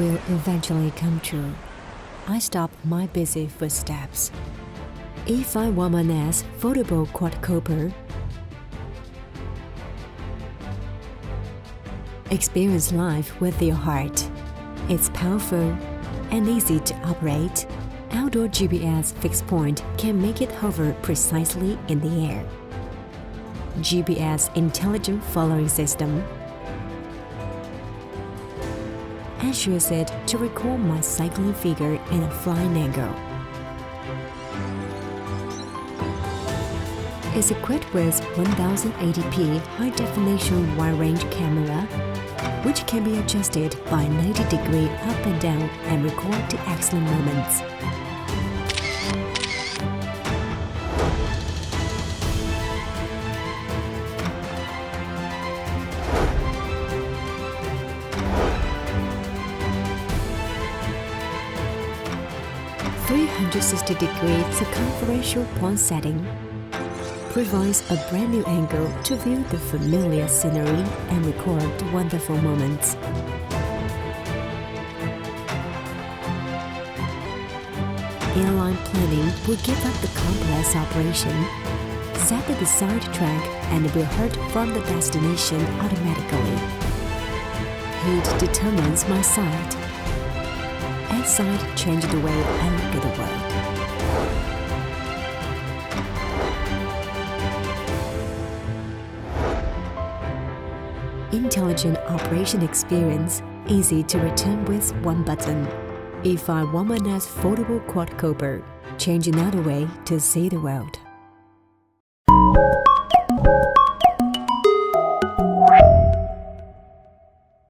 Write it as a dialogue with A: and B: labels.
A: will eventually come true. I stop my busy footsteps. E511S foldable quadcopter. Experience life with your heart. It's powerful and easy to operate. Outdoor GPS fixed point can make it hover precisely in the air. GPS intelligent following system ensures it to record my cycling figure in a flying angle. It's equipped with 1080p high-definition wide-range camera, which can be adjusted by 90-degree up and down and record the excellent moments. .360-degree circumferential point setting provides a brand new angle to view the familiar scenery and record wonderful moments. Airline planning will give up the complex operation, set the desired track, and will hurt from the destination automatically. Heat determines my sight. And sight changes the way I look at the world. Intelligent operation experience, easy to return with one button. E511S foldable quadcopter, change another way to see the world.